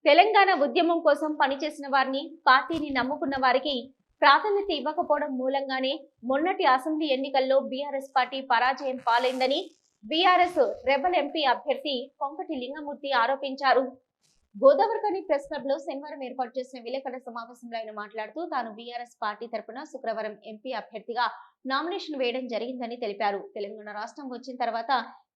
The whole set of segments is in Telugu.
తెలంగాణ ఉద్యమం కోసం పనిచేసిన వారిని, పార్టీని నమ్ముకున్న వారికి ప్రాధాన్యత ఇవ్వకపోవడం మూలంగానే మొన్నటి అసెంబ్లీ ఎన్నికల్లో బీఆర్ఎస్ పార్టీ పరాజయం పాలైందని బీఆర్ఎస్ రెబల్ ఎంపీ అభ్యర్థి కొంకటి లింగమూర్తి ఆరోపించారు. గోదావరిఖని ప్రెస్ క్లబ్ లో శనివారం ఏర్పాటు చేసిన విలేకరుల సమావేశంలో ఆయన మాట్లాడుతూ తాను బీఆర్ఎస్ పార్టీ తరపున శుక్రవారం ఎంపీ అభ్యర్థిగా నామినేషన్ వేయడం జరిగిందని తెలిపారు. తెలంగాణ రాష్ట్రం వచ్చిన తర్వాత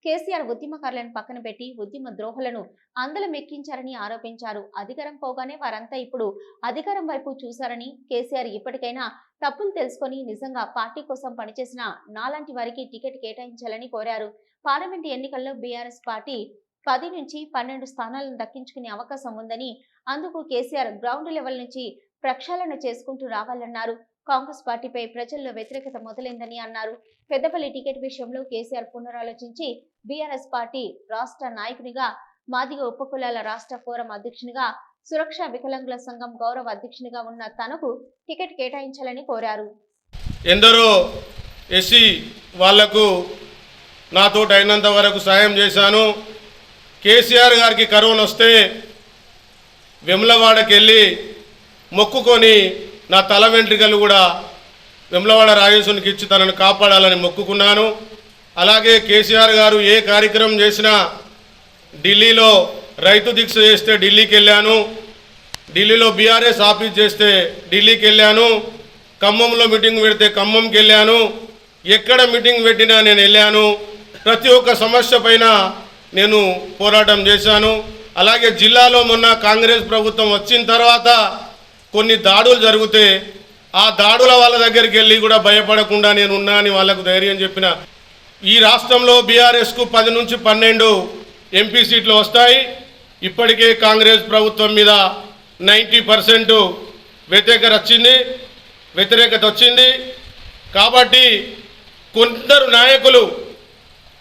కేసీఆర్ ఉద్యమకారులను పక్కన పెట్టి ఉద్యమ ద్రోహులను అందలం ఎక్కించారని ఆరోపించారు. అధికారం పోగానే వారంతా ఇప్పుడు అధికారం వైపు చూశారని, కేసీఆర్ ఇప్పటికైనా తప్పులు తెలుసుకొని నిజంగా పార్టీ కోసం పనిచేసిన నాలాంటి వారికి టికెట్ కేటాయించాలని కోరారు. పార్లమెంటు ఎన్నికల్లో బీఆర్ఎస్ పార్టీ 10 నుంచి 12 స్థానాలను దక్కించుకునే అవకాశం ఉందని, అందుకు కేసీఆర్ గ్రౌండ్ లెవెల్ నుంచి ప్రక్షాళన చేసుకుంటూ రావాలన్నారు. కాంగ్రెస్ పార్టీపై ప్రజల్లో వ్యతిరేకత మొదలైందని అన్నారు. పెద్దపల్లి టికెట్ విషయంలో కేసీఆర్ పునరాలోచించి బీఆర్ఎస్ పార్టీ రాష్ట్ర నాయకునిగా, మాదిగ ఉపకులాల రాష్ట్ర ఫోరం అధ్యక్షునిగా, సురక్ష వికలాంగుల సంఘం గౌరవ అధ్యక్షునిగా ఉన్న తనకు టికెట్ కేటాయించాలని కోరారు. ఎందరో ఎస్సీ వాళ్లకు నాతో అయినంత వరకు సాయం చేశాను. కేసీఆర్ గారికి కరోనా వస్తే వెమ్లవాడకి వెళ్ళి మొక్కుకొని నా తల వెంట్రుకలు కూడా వెమ్లవాడ రాజేశ్వరికి ఇచ్చి తనను కాపాడాలని మొక్కుకున్నాను. అలాగే కేసీఆర్ గారు ఏ కార్యక్రమం చేసినా, ఢిల్లీలో రైతు దీక్ష చేస్తే ఢిల్లీకి వెళ్ళాను, ఢిల్లీలో బీఆర్ఎస్ ఆఫీస్ చేస్తే ఢిల్లీకి వెళ్ళాను, ఖమ్మంలో మీటింగ్ పెడితే ఖమ్మంకి వెళ్ళాను, ఎక్కడ మీటింగ్ పెట్టినా నేను వెళ్ళాను. ప్రతి ఒక్క సమస్య పైన నేను పోరాటం చేశాను. అలాగే జిల్లాలో మొన్న కాంగ్రెస్ ప్రభుత్వం వచ్చిన తర్వాత కొన్ని దాడులు జరిగితే ఆ దాడుల వాళ్ళ దగ్గరికి వెళ్ళి కూడా భయపడకుండా నేను ఉన్నా అని వాళ్ళకు ధైర్యం చెప్పిన. ఈ రాష్ట్రంలో బీఆర్ఎస్కు 10 నుంచి 12 ఎంపీ సీట్లు వస్తాయి. ఇప్పటికే కాంగ్రెస్ ప్రభుత్వం మీద 90% వ్యతిరేకత వచ్చింది. కాబట్టి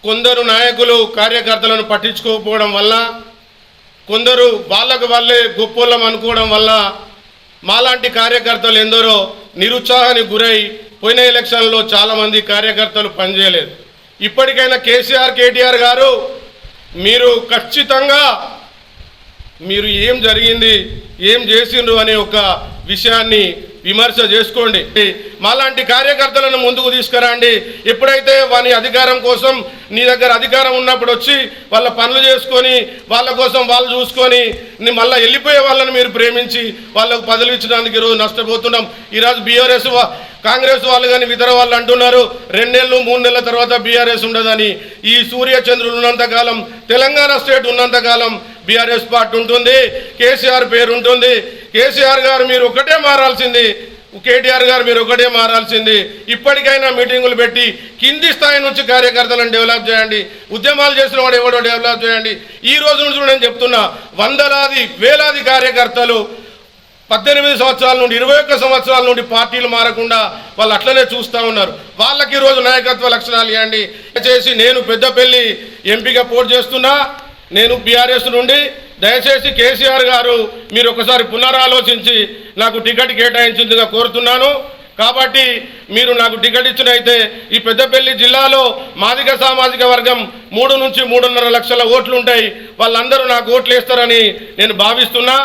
కొందరు నాయకులు కార్యకర్తలను పట్టించుకోకపోవడం వల్ల, కొందరు వాళ్ళకు వాళ్ళే గొప్పోళ్ళం అనుకోవడం వల్ల మాలాంటి కార్యకర్తలు ఎందరో నిరుత్సాహానికి గురై పోయిన ఎలక్షన్లో చాలామంది కార్యకర్తలు పనిచేయలేదు. ఇప్పటికైనా కేటీఆర్ గారు మీరు ఖచ్చితంగా మీరు ఏం జరిగింది, ఏం చేసిండ్రు అనే ఒక విషయాన్ని విమర్శ చేసుకోండి. మాలాంటి కార్యకర్తలను ముందుకు తీసుకురండి. ఎప్పుడైతే వాని అధికారం కోసం నీ దగ్గర అధికారం ఉన్నప్పుడు వచ్చి వాళ్ళ పనులు చేసుకొని వాళ్ళ కోసం వాళ్ళు చూసుకొని మళ్ళీ వెళ్ళిపోయే వాళ్ళని మీరు ప్రేమించి వాళ్ళకు పదవులు ఇచ్చినందుకు ఈరోజు నష్టపోతున్నాం. ఈరోజు బీఆర్ఎస్ కాంగ్రెస్ వాళ్ళు కానీ ఇతర వాళ్ళు అంటున్నారు 2 నెలలు 3 నెలల తర్వాత బీఆర్ఎస్ ఉండదని. ఈ సూర్యచంద్రులు ఉన్నంతకాలం, తెలంగాణ స్టేట్ ఉన్నంతకాలం బీఆర్ఎస్ పార్టీ ఉంటుంది, కేసీఆర్ పేరు ఉంటుంది. కేసీఆర్ గారు మీరు ఒకటే మారాల్సింది, కేటీఆర్ గారు మీరు ఒకటే మారాల్సింది. ఇప్పటికైనా మీటింగులు పెట్టి కింది స్థాయి నుంచి కార్యకర్తలను డెవలప్ చేయండి. ఉద్యమాలు చేసిన వాడు ఎవడో డెవలప్ చేయండి. ఈ రోజు నుంచి నేను చెప్తున్నా, వేలాది కార్యకర్తలు 18 సంవత్సరాల నుండి 21 సంవత్సరాల నుండి పార్టీలు మారకుండా వాళ్ళు అట్లనే చూస్తూ ఉన్నారు. వాళ్ళకి ఈరోజు నాయకత్వ లక్షణాలు ఇవ్వండి. దయచేసి నేను పెద్దపల్లి ఎంపీగా పోటీ చేస్తున్నా, నేను బీఆర్ఎస్ నుండి. దయచేసి కేసీఆర్ గారు మీరు ఒకసారి పునరాలోచించి నాకు టికెట్ కేటాయించిందిగా కోరుతున్నాను. కాబట్టి మీరు నాకు టికెట్ ఇచ్చినైతే ఈ పెద్దపల్లి జిల్లాలో మాదిగ సామాజిక వర్గం 3 నుంచి 3.5 లక్షల ఓట్లు ఉంటాయి. వాళ్ళందరూ నాకు ఓట్లు వేస్తారని నేను భావిస్తున్నా.